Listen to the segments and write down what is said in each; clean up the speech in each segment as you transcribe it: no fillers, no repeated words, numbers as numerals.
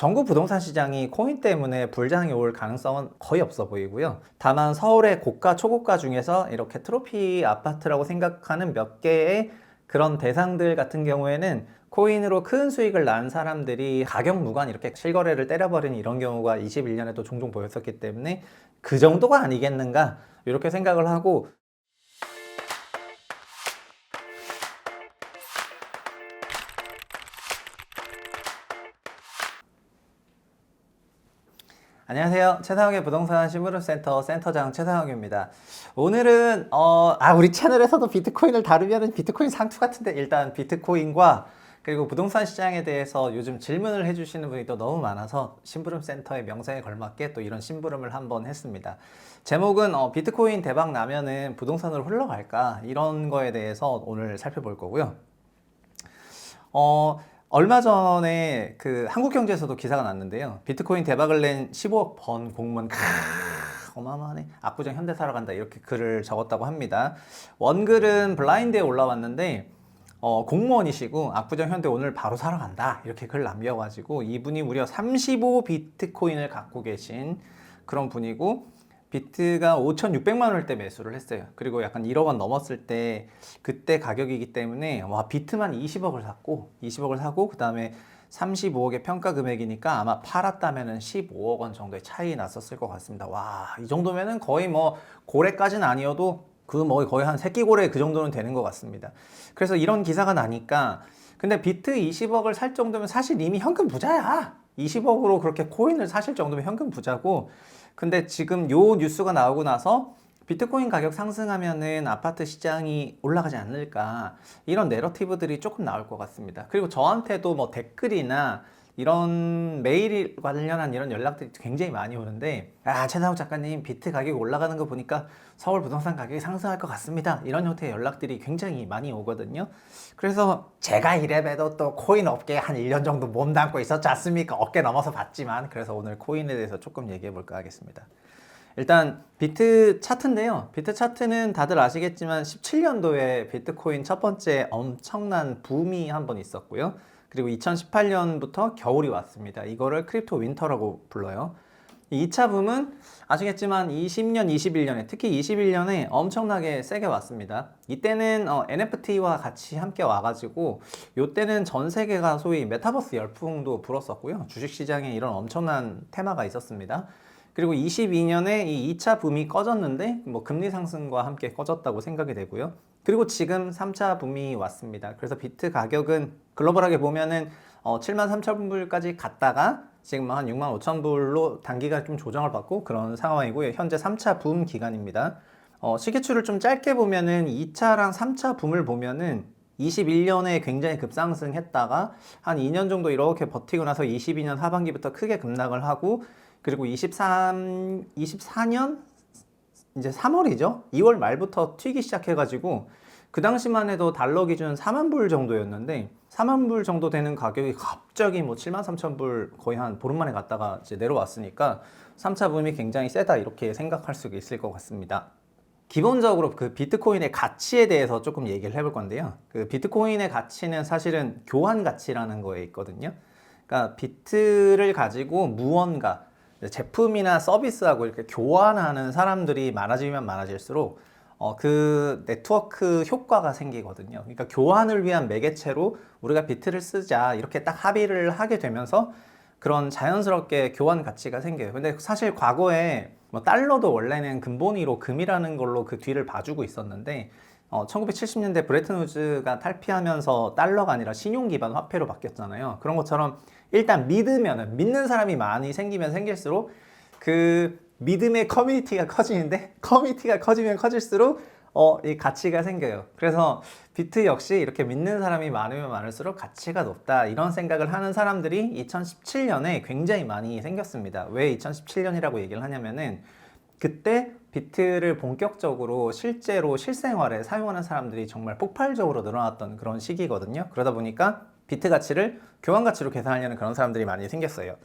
전국 부동산 시장이 코인 때문에 불장이 올 가능성은 거의 없어 보이고요. 다만 서울의 고가, 초고가 중에서 이렇게 트로피 아파트라고 생각하는 몇 개의 그런 대상들 같은 경우에는 코인으로 큰 수익을 난 사람들이 가격 무관 이렇게 실거래를 때려버리는 이런 경우가 21년에도 종종 보였었기 때문에 그 정도가 아니겠는가 이렇게 생각을 하고, 안녕하세요. 최상욱의 부동산 신부름센터 센터장 최상욱입니다. 오늘은 우리 채널에서도 비트코인을 다루면 비트코인 상투 같은데, 일단 비트코인과 그리고 부동산 시장에 대해서 요즘 질문을 해주시는 분이 또 너무 많아서 신부름센터의 명성에 걸맞게 또 이런 심부름을 한번 했습니다. 제목은 비트코인 대박 나면은 부동산으로 흘러갈까, 이런 거에 대해서 오늘 살펴볼 거고요. 얼마 전에 그 한국경제에서도 기사가 났는데요. 비트코인 대박을 낸 15억 번 공무원, 어마어마하네. 압구정 현대사로 간다, 이렇게 글을 적었다고 합니다. 원글은 블라인드에 올라왔는데 공무원이시고 압구정 현대 오늘 바로 사러 간다, 이렇게 글 남겨가지고 이분이 무려 35 비트코인을 갖고 계신 그런 분이고, 비트가 5,600만 원대 매수를 했어요. 그리고 약간 1억 원 넘었을 때 그때 가격이기 때문에 비트만 20억을 사고 그 다음에 35억의 평가 금액이니까 아마 팔았다면은 15억 원 정도의 차이 났었을 것 같습니다. 와, 이 정도면은 거의 뭐 고래까지는 아니어도 거의 한 새끼고래 그 정도는 되는 것 같습니다. 그래서 이런 기사가 나니까, 근데 비트 20억을 살 정도면 사실 이미 현금 부자야. 20억으로 그렇게 코인을 사실 정도면 현금 부자고, 근데 지금 요 뉴스가 나오고 나서 비트코인 가격 상승하면은 아파트 시장이 올라가지 않을까, 이런 내러티브들이 조금 나올 것 같습니다. 그리고 저한테도 뭐 댓글이나 이런 메일 관련한 이런 연락들이 굉장히 많이 오는데, 최상욱 작가님 비트 가격이 올라가는 거 보니까 서울 부동산 가격이 상승할 것 같습니다, 이런 형태의 연락들이 굉장히 많이 오거든요. 그래서 제가 이래봬도 또 코인 업계에 한 1년 정도 몸담고 있었지 않습니까? 어깨 넘어서 봤지만. 그래서 오늘 코인에 대해서 조금 얘기해 볼까 하겠습니다. 일단 비트 차트인데요. 비트 차트는 다들 아시겠지만 17년도에 비트코인 첫 번째 엄청난 붐이 한번 있었고요. 그리고 2018년부터 겨울이 왔습니다. 이거를 크립토 윈터라고 불러요. 이 2차 붐은 아시겠지만 20년, 21년에, 특히 21년에 엄청나게 세게 왔습니다. 이때는 NFT와 같이 함께 와가지고, 이때는 전 세계가 소위 메타버스 열풍도 불었었고요. 주식시장에 이런 엄청난 테마가 있었습니다. 그리고 22년에 이 2차 붐이 꺼졌는데 뭐 금리 상승과 함께 꺼졌다고 생각이 되고요. 그리고 지금 3차 붐이 왔습니다. 그래서 비트 가격은 글로벌하게 보면은 73,000불까지 갔다가 지금 한 65,000불로 단기간 좀 조정을 받고 그런 상황이고요. 현재 3차 붐 기간입니다. 시계추를 좀 짧게 보면은 2차랑 3차 붐을 보면은 21년에 굉장히 급상승했다가 한 2년 정도 이렇게 버티고 나서 22년 하반기부터 크게 급락을 하고, 그리고 24년 이제 3월이죠. 2월 말부터 튀기 시작해가지고, 그 당시만 해도 달러 기준 4만 불 정도였는데 4만 불 정도 되는 가격이 갑자기 뭐 7만 3천 불 거의 한 보름 만에 갔다가 이제 내려왔으니까 3차 붐이 굉장히 세다, 이렇게 생각할 수 있을 것 같습니다. 기본적으로 그 비트코인의 가치에 대해서 조금 얘기를 해볼 건데요. 그 비트코인의 가치는 사실은 교환 가치라는 거에 있거든요. 그러니까 비트를 가지고 무언가 제품이나 서비스하고 이렇게 교환하는 사람들이 많아지면 많아질수록 그 네트워크 효과가 생기거든요. 그러니까 교환을 위한 매개체로 우리가 비트를 쓰자, 이렇게 딱 합의를 하게 되면서 그런 자연스럽게 교환 가치가 생겨요. 근데 사실 과거에 뭐 달러도 원래는 근본위로 금이라는 걸로 그 뒤를 봐주고 있었는데 1970년대 브레튼 우즈가 탈피하면서 달러가 아니라 신용 기반 화폐로 바뀌었잖아요. 그런 것처럼 일단 믿는 사람이 많이 생기면 생길수록 그 믿음의 커뮤니티가 커지는데, 커뮤니티가 커지면 커질수록 이 가치가 생겨요. 그래서 비트 역시 이렇게 믿는 사람이 많으면 많을수록 가치가 높다, 이런 생각을 하는 사람들이 2017년에 굉장히 많이 생겼습니다. 왜 2017년이라고 얘기를 하냐면은, 그때 비트를 본격적으로 실제로 실생활에 사용하는 사람들이 정말 폭발적으로 늘어났던 그런 시기거든요. 그러다 보니까 비트 가치를 교환 가치로 계산하려는 그런 사람들이 많이 생겼어요.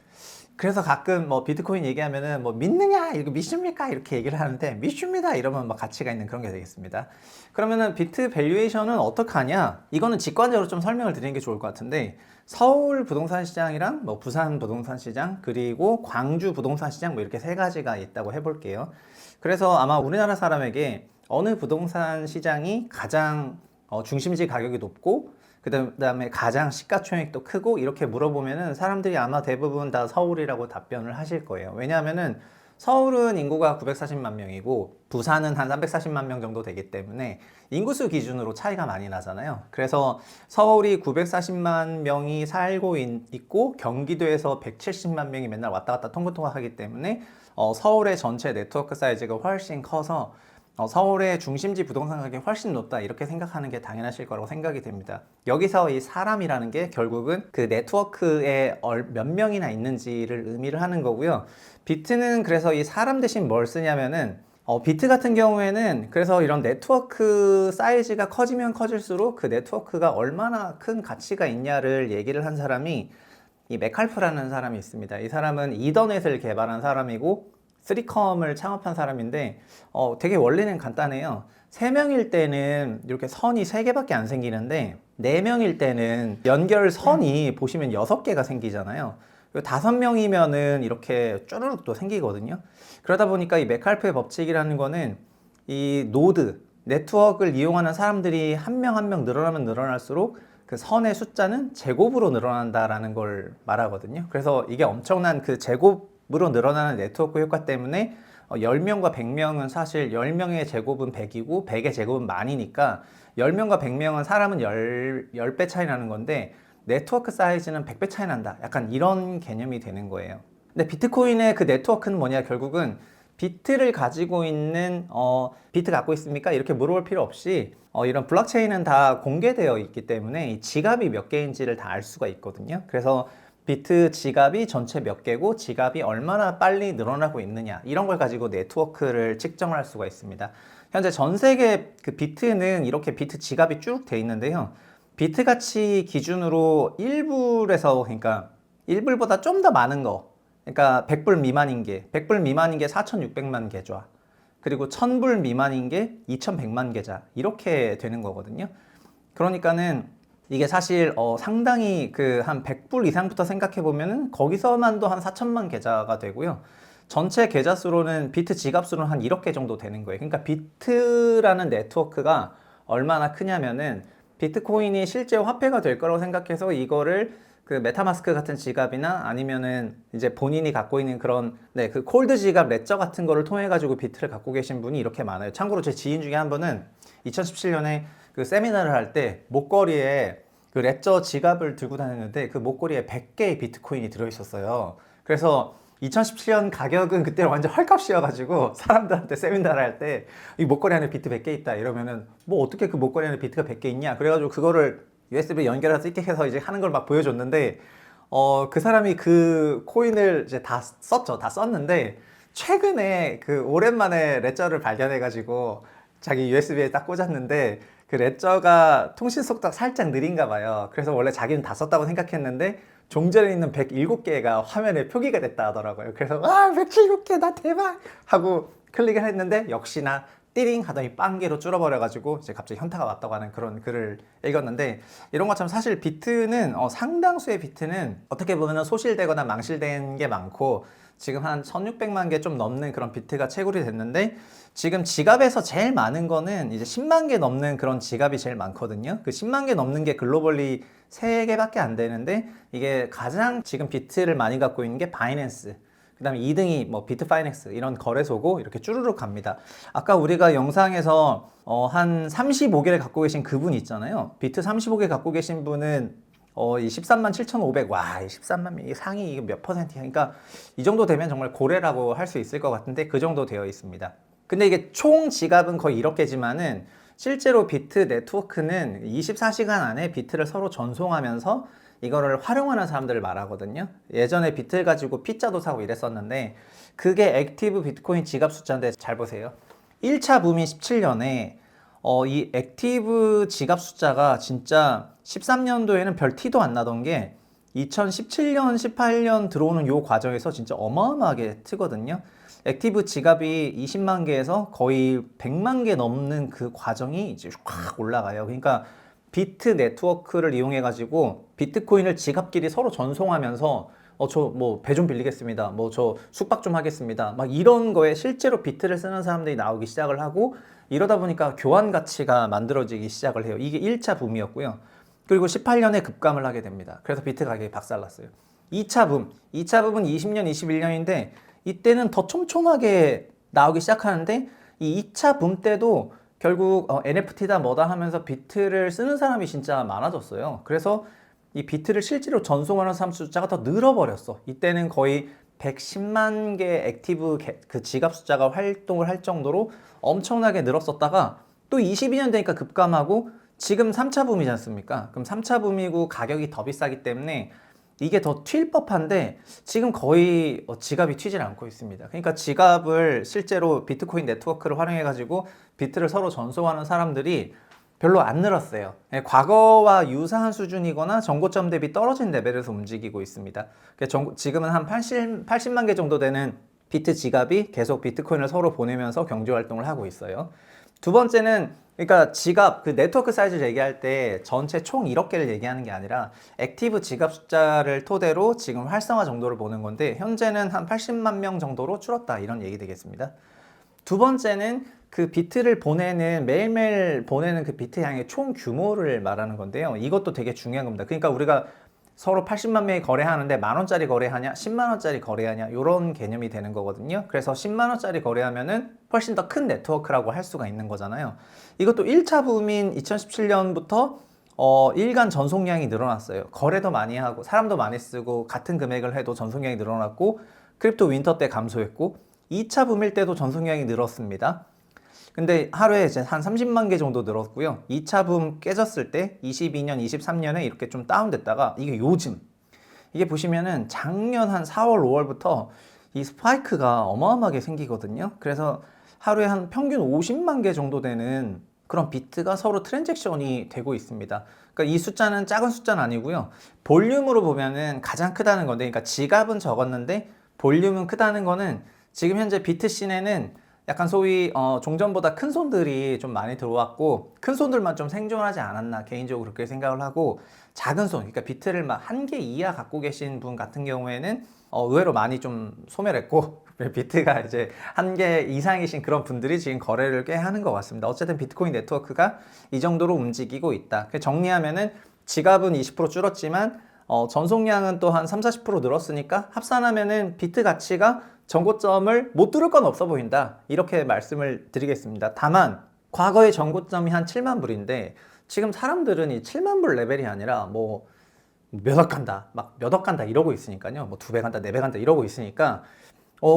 그래서 가끔 뭐 비트코인 얘기하면은 뭐 믿느냐 이거 믿습니까 이렇게 얘기를 하는데 믿습니다 이러면 막 가치가 있는 그런 게 되겠습니다. 그러면은 비트 밸류에이션은 어떻게 하냐? 이거는 직관적으로 좀 설명을 드리는 게 좋을 것 같은데, 서울 부동산 시장이랑 뭐 부산 부동산 시장 그리고 광주 부동산 시장 뭐 이렇게 세 가지가 있다고 해볼게요. 그래서 아마 우리나라 사람에게 어느 부동산 시장이 가장 중심지 가격이 높고 그다음에 가장 시가총액도 크고 이렇게 물어보면은 사람들이 아마 대부분 다 서울이라고 답변을 하실 거예요. 왜냐하면은 서울은 인구가 940만 명이고 부산은 한 340만 명 정도 되기 때문에 인구수 기준으로 차이가 많이 나잖아요. 그래서 서울이 940만 명이 살고 있고 경기도에서 170만 명이 맨날 왔다 갔다 통근통학하기 때문에 서울의 전체 네트워크 사이즈가 훨씬 커서 서울의 중심지 부동산 가격이 훨씬 높다 이렇게 생각하는 게 당연하실 거라고 생각이 됩니다. 여기서 이 사람이라는 게 결국은 그 네트워크에 몇 명이나 있는지를 의미를 하는 거고요. 비트는 그래서 이 사람 대신 뭘 쓰냐면은 비트 같은 경우에는 그래서 이런 네트워크 사이즈가 커지면 커질수록 그 네트워크가 얼마나 큰 가치가 있냐를 얘기를 한 사람이 이 메칼프라는 사람이 있습니다. 이 사람은 이더넷을 개발한 사람이고 3컴을 창업한 사람인데 되게 원리는 간단해요. 3명일 때는 이렇게 선이 3개밖에 안 생기는데 4명일 때는 연결선이 보시면 6개가 생기잖아요. 5명이면은 이렇게 쭈르륵 또 생기거든요. 그러다 보니까 이 메칼프의 법칙이라는 거는 이 노드, 네트워크를 이용하는 사람들이 한 명 한 명 늘어나면 늘어날수록 그 선의 숫자는 제곱으로 늘어난다라는 걸 말하거든요. 그래서 이게 엄청난 그 제곱으로 늘어나는 네트워크 효과 때문에 10명과 100명은 사실 10명의 제곱은 100이고 100의 제곱은 만이니까 10명과 100명은 사람은 10배 차이 나는 건데 네트워크 사이즈는 100배 차이 난다. 약간 이런 개념이 되는 거예요. 근데 비트코인의 그 네트워크는 뭐냐? 결국은 비트를 가지고 있는 비트 갖고 있습니까? 이렇게 물어볼 필요 없이 이런 블록체인은 다 공개되어 있기 때문에 이 지갑이 몇 개인지를 다 알 수가 있거든요. 그래서 비트 지갑이 전체 몇 개고 지갑이 얼마나 빨리 늘어나고 있느냐 이런 걸 가지고 네트워크를 측정할 수가 있습니다. 현재 전 세계 그 비트는 이렇게 비트 지갑이 쭉 돼 있는데요. 비트 가치 기준으로 1불에서 그러니까 1불보다 좀 더 많은 거, 그러니까 100불 미만인 게 4,600만 계좌, 그리고 1000불 미만인 게 2100만 계좌 이렇게 되는 거거든요. 그러니까는 이게 사실 상당히 그 한 100불 이상부터 생각해 보면은 거기서만도 한 4천만 계좌가 되고요. 전체 계좌 수로는 비트 지갑 수로는 한 1억 개 정도 되는 거예요. 그러니까 비트라는 네트워크가 얼마나 크냐면은 비트코인이 실제 화폐가 될 거라고 생각해서 이거를 그 메타마스크 같은 지갑이나 아니면은 이제 본인이 갖고 있는 그런 그 콜드 지갑 레저 같은 거를 통해 가지고 비트를 갖고 계신 분이 이렇게 많아요. 참고로 제 지인 중에 한 분은 2017년에 그 세미나를 할 때 목걸이에 그 레저 지갑을 들고 다녔는데 그 목걸이에 100개의 비트코인이 들어있었어요. 그래서 2017년 가격은 그때 완전 헐값이어가지고 사람들한테 세미나를 할 때 이 목걸이 안에 비트 100개 있다 이러면은 뭐 어떻게 그 목걸이 안에 비트가 100개 있냐 그래가지고 그거를 USB 연결해서 이렇게 이제 하는 걸 막 보여줬는데 그 사람이 그 코인을 이제 다 썼죠. 다 썼는데 최근에 그 오랜만에 레저를 발견해가지고 자기 USB에 딱 꽂았는데 그 레저가 통신 속도가 살짝 느린가 봐요. 그래서 원래 자기는 다 썼다고 생각했는데 종전에 있는 107개가 화면에 표기가 됐다 하더라고요. 그래서 107개 나 대박 하고 클릭을 했는데 역시나 띠링 하더니 빵개로 줄어버려가지고 이제 갑자기 현타가 왔다고 하는 그런 글을 읽었는데, 이런 것처럼 사실 비트는 상당수의 비트는 어떻게 보면 소실되거나 망실된 게 많고 지금 한 1600만 개 좀 넘는 그런 비트가 채굴이 됐는데, 지금 지갑에서 제일 많은 거는 이제 10만 개 넘는 그런 지갑이 제일 많거든요. 그 10만 개 넘는 게 글로벌리 3개밖에 안 되는데, 이게 가장 지금 비트를 많이 갖고 있는 게 바이낸스, 그 다음에 2등이 뭐 비트파이넥스 이런 거래소고 이렇게 쭈르륵 갑니다. 아까 우리가 영상에서 한 35개를 갖고 계신 그분 있잖아요. 비트 35개 갖고 계신 분은 이 13만 7,500, 와, 이 13만 이 상위 이게 몇 %야? 그러니까 이 정도 되면 정말 고래라고 할 수 있을 것 같은데 그 정도 되어 있습니다. 근데 이게 총 지갑은 거의 이렇게 지만은 실제로 비트 네트워크는 24시간 안에 비트를 서로 전송하면서 이거를 활용하는 사람들을 말하거든요. 예전에 비트를 가지고 피자도 사고 이랬었는데 그게 액티브 비트코인 지갑 숫자인데 잘 보세요. 1차 붐이 17년에 이 액티브 지갑 숫자가 진짜 13년도에는 별 티도 안 나던 게 2017년, 18년 들어오는 요 과정에서 진짜 어마어마하게 트거든요. 액티브 지갑이 20만 개에서 거의 100만 개 넘는 그 과정이 이제 확 올라가요. 그러니까 비트 네트워크를 이용해 가지고 비트코인을 지갑끼리 서로 전송하면서 저 뭐 배 좀 빌리겠습니다. 뭐 저 숙박 좀 하겠습니다. 막 이런 거에 실제로 비트를 쓰는 사람들이 나오기 시작을 하고 이러다 보니까 교환 가치가 만들어지기 시작을 해요. 이게 1차 붐이었고요. 그리고 18년에 급감을 하게 됩니다. 그래서 비트 가격이 박살났어요. 2차 붐. 2차 붐은 20년, 21년인데 이때는 더 촘촘하게 나오기 시작하는데 이 2차 붐 때도 결국 NFT다 뭐다 하면서 비트를 쓰는 사람이 진짜 많아졌어요. 그래서 이 비트를 실제로 전송하는 사람 숫자가 더 늘어버렸어. 이때는 거의 110만 개 액티브 그 지갑 숫자가 활동을 할 정도로 엄청나게 늘었었다가 또 22년 되니까 급감하고 지금 3차 붐이지 않습니까? 그럼 3차 붐이고 가격이 더 비싸기 때문에 이게 더 튈 법한데 지금 거의 지갑이 튀질 않고 있습니다. 그러니까 지갑을 실제로 비트코인 네트워크를 활용해 가지고 비트를 서로 전송하는 사람들이 별로 안 늘었어요. 과거와 유사한 수준이거나 정고점 대비 떨어진 레벨에서 움직이고 있습니다. 지금은 한 80만 개 정도 되는 비트 지갑이 계속 비트코인을 서로 보내면서 경제 활동을 하고 있어요. 두 번째는 그러니까 지갑 그 네트워크 사이즈를 얘기할 때 전체 총 1억 개를 얘기하는 게 아니라 액티브 지갑 숫자를 토대로 지금 활성화 정도를 보는 건데 현재는 한 80만 명 정도로 줄었다 이런 얘기 되겠습니다. 두 번째는 그 비트를 보내는 매일매일 보내는 그 비트 양의 총 규모를 말하는 건데요. 이것도 되게 중요한 겁니다. 그러니까 우리가 서로 80만 명이 거래하는데 10,000원짜리 거래하냐 10만원짜리 거래하냐 이런 개념이 되는 거거든요. 그래서 10만원짜리 거래하면은 훨씬 더 큰 네트워크라고 할 수가 있는 거잖아요. 이것도 1차 붐인 2017년부터 일간 전송량이 늘어났어요. 거래도 많이 하고 사람도 많이 쓰고 같은 금액을 해도 전송량이 늘어났고 크립토 윈터 때 감소했고 2차 붐일 때도 전송량이 늘었습니다. 근데 하루에 이제 한 30만 개 정도 늘었고요. 2차 붐 깨졌을 때 22년, 23년에 이렇게 좀 다운됐다가 이게 요즘 이게 보시면은 작년 한 4월, 5월부터 이 스파이크가 어마어마하게 생기거든요. 그래서 하루에 한 평균 50만 개 정도 되는 그런 비트가 서로 트랜잭션이 되고 있습니다. 그러니까 이 숫자는 작은 숫자는 아니고요. 볼륨으로 보면은 가장 크다는 건데, 그러니까 지갑은 적었는데 볼륨은 크다는 거는 지금 현재 비트 씬에는 약간 소위 종전보다 큰 손들이 좀 많이 들어왔고 큰 손들만 좀 생존하지 않았나 개인적으로 그렇게 생각을 하고 작은 손, 그러니까 비트를 막 1개 이하 갖고 계신 분 같은 경우에는 의외로 많이 좀 소멸했고 비트가 이제 1개 이상이신 그런 분들이 지금 거래를 꽤 하는 것 같습니다. 어쨌든 비트코인 네트워크가 이 정도로 움직이고 있다. 정리하면은 지갑은 20% 줄었지만 전송량은 또 한 30-40% 늘었으니까 합산하면은 비트 가치가 전고점을 못 뚫을 건 없어 보인다 이렇게 말씀을 드리겠습니다. 다만 과거의 전고점이 한 7만 불인데 지금 사람들은 이 7만 불 레벨이 아니라 뭐 몇 억 간다 막 몇 억 간다 이러고 있으니까요. 뭐 2배 간다 4배 간다 이러고 있으니까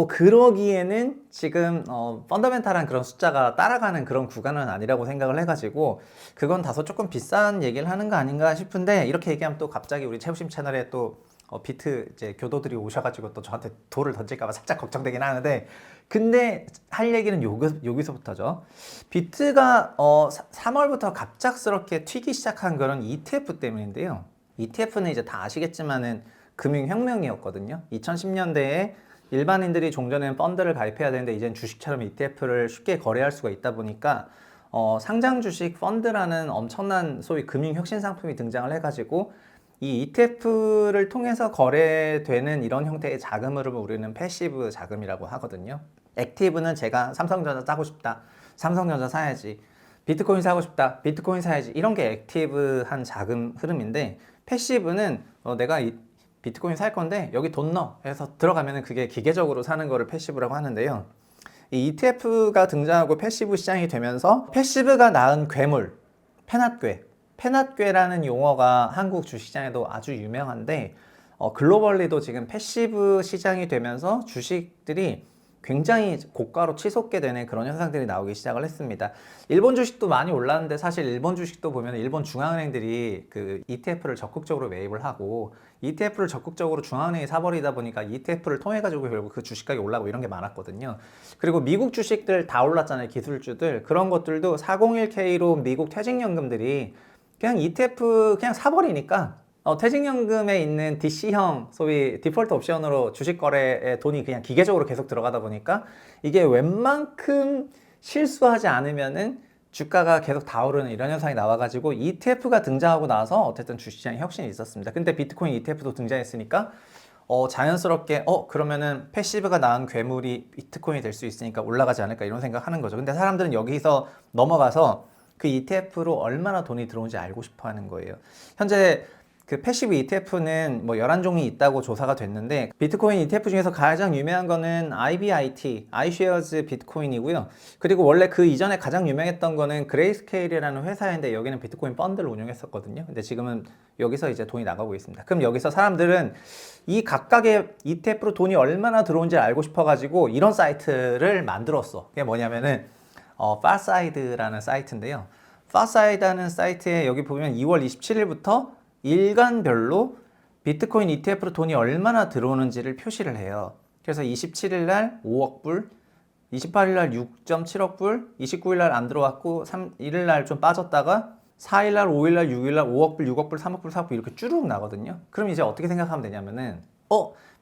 그러기에는 지금 펀더멘탈한 그런 숫자가 따라가는 그런 구간은 아니라고 생각을 해가지고 그건 다소 조금 비싼 얘기를 하는 거 아닌가 싶은데 이렇게 얘기하면 또 갑자기 우리 채우심 채널에 또 비트 이제 교도들이 오셔가지고 또 저한테 돌을 던질까봐 살짝 걱정되긴 하는데 근데 할 얘기는 여기서부터죠. 비트가 3월부터 갑작스럽게 튀기 시작한 거는 ETF 때문인데요. ETF는 이제 다 아시겠지만은 금융혁명이었거든요. 2010년대에 일반인들이 종전에는 펀드를 가입해야 되는데 이제는 주식처럼 ETF를 쉽게 거래할 수가 있다 보니까 상장 주식 펀드라는 엄청난 소위 금융혁신 상품이 등장을 해가지고 이 ETF를 통해서 거래되는 이런 형태의 자금 흐름을 우리는 패시브 자금이라고 하거든요. 액티브는 제가 삼성전자 사고 싶다. 삼성전자 사야지. 비트코인 사고 싶다. 비트코인 사야지. 이런 게 액티브한 자금 흐름인데 패시브는 내가 비트코인 살 건데 여기 돈 넣어 해서 들어가면 그게 기계적으로 사는 거를 패시브라고 하는데요. 이 ETF가 등장하고 패시브 시장이 되면서 패시브가 낳은 괴물, 페낫괴라는 용어가 한국 주식시장에도 아주 유명한데 글로벌리도 지금 패시브 시장이 되면서 주식들이 굉장히 고가로 치솟게 되는 그런 현상들이 나오기 시작을 했습니다. 일본 주식도 많이 올랐는데 사실 일본 주식도 보면 일본 중앙은행들이 그 ETF를 적극적으로 매입을 하고 ETF를 적극적으로 중앙은행이 사버리다 보니까 ETF를 통해 가지고 결국 그 주식가격이 올라가고 이런 게 많았거든요. 그리고 미국 주식들 다 올랐잖아요. 기술주들. 그런 것들도 401k로 미국 퇴직연금들이 그냥 ETF 그냥 사버리니까 퇴직연금에 있는 DC형 소위 디폴트 옵션으로 주식 거래에 돈이 그냥 기계적으로 계속 들어가다 보니까 이게 웬만큼 실수하지 않으면은 주가가 계속 다 오르는 이런 현상이 나와가지고 ETF가 등장하고 나서 어쨌든 주식시장에 혁신이 있었습니다. 근데 비트코인 ETF도 등장했으니까 자연스럽게 그러면은 패시브가 낳은 괴물이 비트코인이 될 수 있으니까 올라가지 않을까 이런 생각하는 거죠. 근데 사람들은 여기서 넘어가서 그 ETF로 얼마나 돈이 들어오는지 알고 싶어 하는 거예요. 현재 그 패시브 ETF는 뭐 11종이 있다고 조사가 됐는데 비트코인 ETF 중에서 가장 유명한 거는 IBIT, iShares 비트코인이고요. 그리고 원래 그 이전에 가장 유명했던 거는 그레이스케일이라는 회사인데 여기는 비트코인 펀드를 운영했었거든요. 근데 지금은 여기서 이제 돈이 나가고 있습니다. 그럼 여기서 사람들은 이 각각의 ETF로 돈이 얼마나 들어온지 알고 싶어가지고 이런 사이트를 만들었어. 그게 뭐냐면은 파사이드라는 사이트인데요. 파사이드라는 사이트에 여기 보면 2월 27일부터 일간별로 비트코인 ETF로 돈이 얼마나 들어오는지를 표시를 해요. 그래서 27일 날 5억 불, 28일 날 6.7억 불, 29일 날 안 들어왔고 1일 날 좀 빠졌다가 4일 날, 5일 날, 6일 날 5억 불, 6억 불, 3억 불, 4억 불 이렇게 쭈르륵 나거든요. 그럼 이제 어떻게 생각하면 되냐면은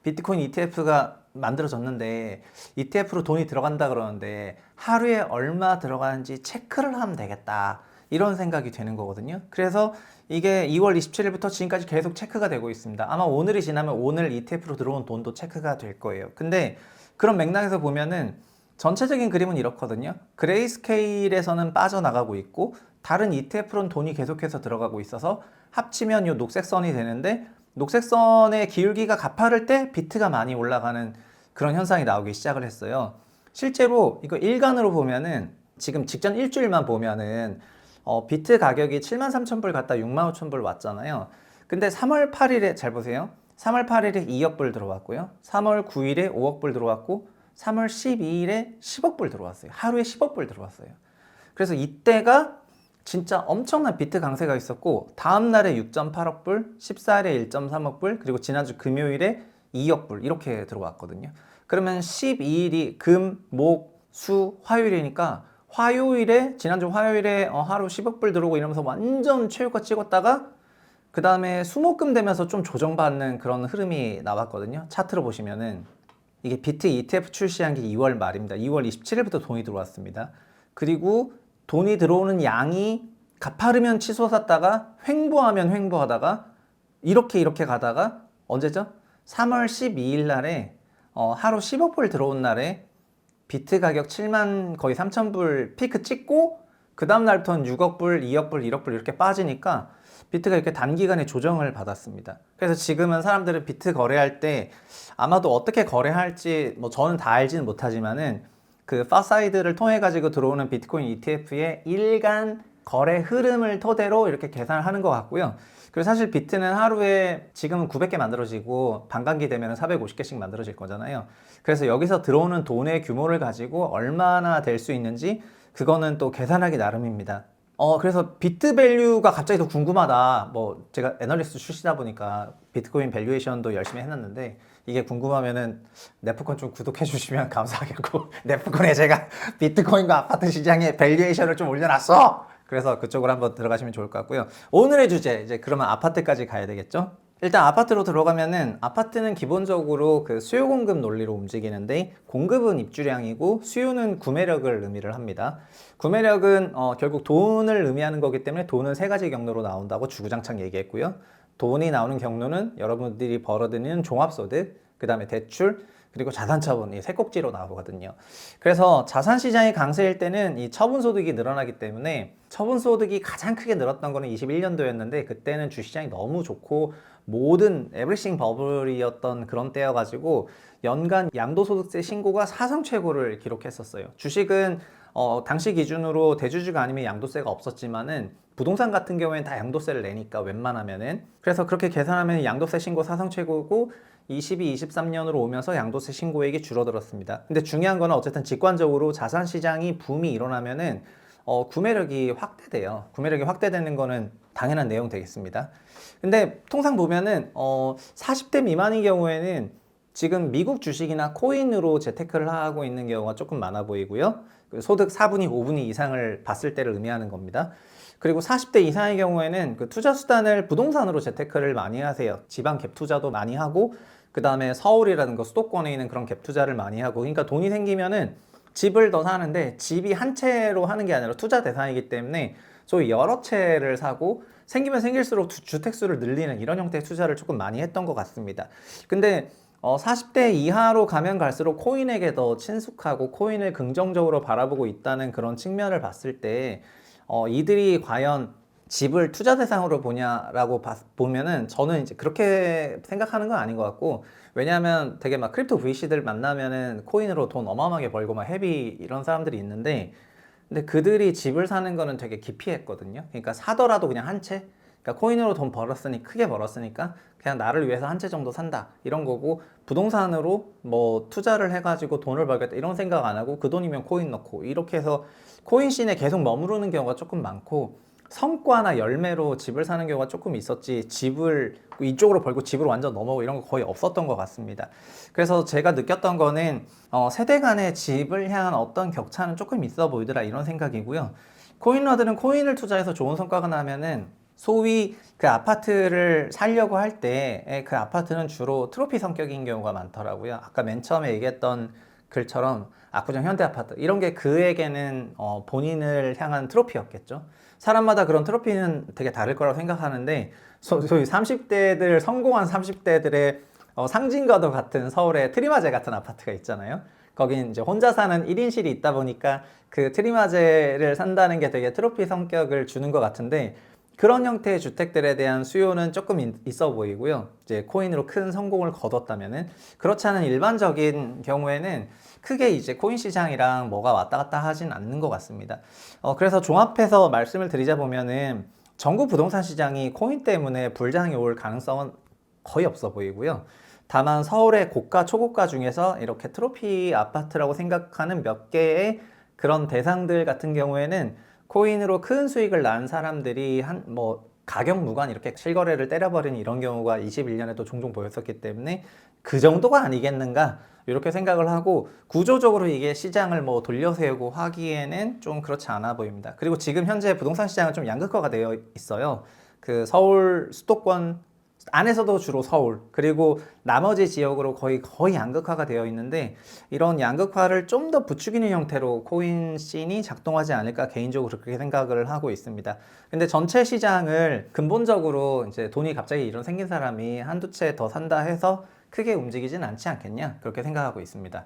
비트코인 ETF가 만들어졌는데 ETF로 돈이 들어간다 그러는데 하루에 얼마 들어가는지 체크를 하면 되겠다. 이런 생각이 되는 거거든요. 그래서 이게 2월 27일부터 지금까지 계속 체크가 되고 있습니다. 아마 오늘이 지나면 오늘 ETF로 들어온 돈도 체크가 될 거예요. 근데 그런 맥락에서 보면은 전체적인 그림은 이렇거든요. 그레이스케일에서는 빠져나가고 있고 다른 ETF로는 돈이 계속해서 들어가고 있어서 합치면 이 녹색 선이 되는데 녹색 선의 기울기가 가파를 때 비트가 많이 올라가는 그런 현상이 나오기 시작을 했어요. 실제로 이거 일간으로 보면은 지금 직전 일주일만 보면은 비트 가격이 73,000불 갔다 65,000불 왔잖아요. 근데 3월 8일에 잘 보세요. 3월 8일에 2억 불 들어왔고요. 3월 9일에 5억 불 들어왔고 3월 12일에 10억 불 들어왔어요. 하루에 10억 불 들어왔어요. 그래서 이때가 진짜 엄청난 비트 강세가 있었고 다음 날에 6.8억 불, 14일에 1.3억 불, 그리고 지난주 금요일에 2억 불 이렇게 들어왔거든요. 그러면 12일이 금, 목, 수, 화요일이니까 화요일에 지난주 화요일에 하루 10억 불 들어오고 이러면서 완전 최고가 찍었다가 그 다음에 수목금 되면서 좀 조정받는 그런 흐름이 나왔거든요. 차트로 보시면은 이게 비트 ETF 출시한 게 2월 말입니다. 2월 27일부터 돈이 들어왔습니다. 그리고 돈이 들어오는 양이 가파르면 치솟았다가 횡보하면 횡보하다가 이렇게 가다가 언제죠? 3월 12일 날에 하루 10억 불 들어온 날에 비트 가격 7만 거의 3,000불 피크 찍고 그 다음 날부터는 6억 불, 2억 불, 1억 불 이렇게 빠지니까 비트가 이렇게 단기간에 조정을 받았습니다. 그래서 지금은 사람들은 비트 거래할 때 아마도 어떻게 거래할지 뭐 저는 다 알지는 못하지만은 그 파사이드를 통해 가지고 들어오는 비트코인 ETF의 일간 거래 흐름을 토대로 이렇게 계산을 하는 것 같고요. 그리고 사실 비트는 하루에 지금은 900개 만들어지고 반감기 되면 450개씩 만들어질 거잖아요. 그래서 여기서 들어오는 돈의 규모를 가지고 얼마나 될 수 있는지 그거는 또 계산하기 나름입니다. 그래서 비트 밸류가 갑자기 더 궁금하다. 뭐 제가 애널리스트 출시다 보니까 비트코인 밸류에이션도 열심히 해놨는데 이게 궁금하면은 네프콘 좀 구독해 주시면 감사하겠고 네프콘에 제가 비트코인과 아파트 시장의 밸류에이션을 좀 올려놨어. 그래서 그쪽으로 한번 들어가시면 좋을 것 같고요. 오늘의 주제 이제 그러면 아파트까지 가야 되겠죠? 일단 아파트로 들어가면은 아파트는 기본적으로 그 수요 공급 논리로 움직이는데 공급은 입주량이고 수요는 구매력을 의미를 합니다. 구매력은 결국 돈을 의미하는 거기 때문에 돈은 세 가지 경로로 나온다고 주구장창 얘기했고요. 돈이 나오는 경로는 여러분들이 벌어들이는 종합소득, 그 다음에 대출, 그리고 자산처분, 이 세 꼭지로 나오거든요. 그래서 자산시장이 강세일 때는 이 처분소득이 늘어나기 때문에 처분소득이 가장 크게 늘었던 거는 21년도였는데 그때는 주시장이 너무 좋고 모든 에브리싱 버블이었던 그런 때여가지고 연간 양도소득세 신고가 사상 최고를 기록했었어요. 주식은 당시 기준으로 대주주가 아니면 양도세가 없었지만은 부동산 같은 경우에는 다 양도세를 내니까 웬만하면은 그래서 그렇게 계산하면 양도세 신고 사상 최고고 22, 23년으로 오면서 양도세 신고액이 줄어들었습니다. 근데 중요한 거는 어쨌든 직관적으로 자산 시장이 붐이 일어나면은 구매력이 확대돼요. 구매력이 확대되는 거는 당연한 내용 되겠습니다. 근데 통상 보면은 40대 미만인 경우에는 지금 미국 주식이나 코인으로 재테크를 하고 있는 경우가 조금 많아 보이고요. 소득 4분위, 5분위 이상을 봤을 때를 의미하는 겁니다. 그리고 40대 이상의 경우에는 그 투자 수단을 부동산으로 재테크를 많이 하세요. 지방 갭 투자도 많이 하고, 그 다음에 서울이라든가 수도권에 있는 그런 갭 투자를 많이 하고, 그러니까 돈이 생기면은 집을 더 사는데 집이 한 채로 하는 게 아니라 투자 대상이기 때문에 소위 여러 채를 사고 생기면 생길수록 주택수를 늘리는 이런 형태의 투자를 조금 많이 했던 것 같습니다. 근데 40대 이하로 가면 갈수록 코인에게 더 친숙하고 코인을 긍정적으로 바라보고 있다는 그런 측면을 봤을 때 이들이 과연 집을 투자 대상으로 보냐라고 보면은 저는 이제 그렇게 생각하는 건 아닌 것 같고, 왜냐하면 되게 막 크립토 VC들 만나면은 코인으로 돈 어마어마하게 벌고 막 헤비 이런 사람들이 있는데, 근데 그들이 집을 사는 거는 되게 기피했거든요. 그러니까 사더라도 그냥 한 채, 그러니까 코인으로 돈 벌었으니 크게 벌었으니까 그냥 나를 위해서 한 채 정도 산다 이런 거고, 부동산으로 뭐 투자를 해가지고 돈을 벌겠다 이런 생각 안 하고 그 돈이면 코인 넣고 이렇게 해서 코인 씬에 계속 머무르는 경우가 조금 많고, 성과나 열매로 집을 사는 경우가 조금 있었지 집을 이쪽으로 벌고 집으로 완전 넘어오고 이런 거 거의 없었던 것 같습니다. 그래서 제가 느꼈던 거는 세대 간의 집을 향한 어떤 격차는 조금 있어 보이더라 이런 생각이고요. 코인러들은 코인을 투자해서 좋은 성과가 나면은 소위 그 아파트를 살려고 할 때 그 아파트는 주로 트로피 성격인 경우가 많더라고요. 아까 맨 처음에 얘기했던 글처럼 압구정 현대아파트 이런 게 그에게는 본인을 향한 트로피였겠죠. 사람마다 그런 트로피는 되게 다를 거라고 생각하는데, 소위 30대들, 성공한 30대들의 상징과도 같은 서울의 트리마제 같은 아파트가 있잖아요. 거긴 이제 혼자 사는 1인실이 있다 보니까 그 트리마제를 산다는 게 되게 트로피 성격을 주는 것 같은데, 그런 형태의 주택들에 대한 수요는 조금 있어 보이고요. 이제 코인으로 큰 성공을 거뒀다면은, 그렇지 않은 일반적인 경우에는 크게 이제 코인 시장이랑 뭐가 왔다 갔다 하진 않는 것 같습니다. 그래서 종합해서 말씀을 드리자 보면은 전국 부동산 시장이 코인 때문에 불장이 올 가능성은 거의 없어 보이고요. 다만 서울의 고가, 초고가 중에서 이렇게 트로피 아파트라고 생각하는 몇 개의 그런 대상들 같은 경우에는 코인으로 큰 수익을 난 사람들이 가격 무관 이렇게 실거래를 때려버리는 이런 경우가 21년에도 종종 보였었기 때문에 그 정도가 아니겠는가 이렇게 생각을 하고, 구조적으로 이게 시장을 돌려세우고 하기에는 좀 그렇지 않아 보입니다. 그리고 지금 현재 부동산 시장은 좀 양극화가 되어 있어요. 그 서울 수도권 안에서도 주로 서울, 그리고 나머지 지역으로 거의 양극화가 되어 있는데, 이런 양극화를 좀 더 부추기는 형태로 코인 씬이 작동하지 않을까 개인적으로 그렇게 생각을 하고 있습니다. 근데 전체 시장을 근본적으로 이제 돈이 갑자기 이런 생긴 사람이 한두 채 더 산다 해서 크게 움직이진 않지 않겠냐 그렇게 생각하고 있습니다.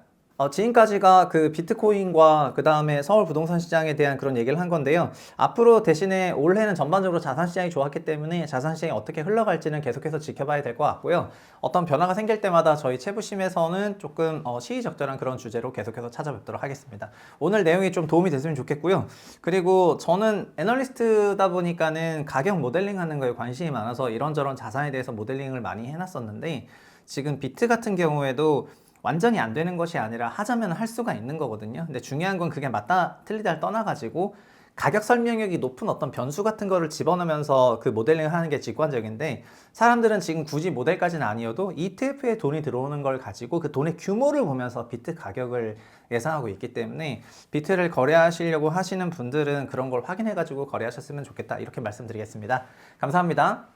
지금까지가 그 비트코인과 그 다음에 서울 부동산 시장에 대한 그런 얘기를 한 건데요. 앞으로 대신에 올해는 전반적으로 자산 시장이 좋았기 때문에 자산 시장이 어떻게 흘러갈지는 계속해서 지켜봐야 될 것 같고요. 어떤 변화가 생길 때마다 저희 채부심에서는 조금 시의적절한 그런 주제로 계속해서 찾아뵙도록 하겠습니다. 오늘 내용이 좀 도움이 됐으면 좋겠고요. 그리고 저는 애널리스트다 보니까는 가격 모델링 하는 거에 관심이 많아서 이런저런 자산에 대해서 모델링을 많이 해놨었는데, 지금 비트 같은 경우에도 완전히 안 되는 것이 아니라 하자면 할 수가 있는 거거든요. 근데 중요한 건 그게 맞다 틀리다를 떠나가지고 가격 설명력이 높은 어떤 변수 같은 거를 집어넣으면서 그 모델링을 하는 게 직관적인데, 사람들은 지금 굳이 모델까지는 아니어도 ETF에 돈이 들어오는 걸 가지고 그 돈의 규모를 보면서 비트 가격을 예상하고 있기 때문에, 비트를 거래하시려고 하시는 분들은 그런 걸 확인해 가지고 거래하셨으면 좋겠다 이렇게 말씀드리겠습니다. 감사합니다.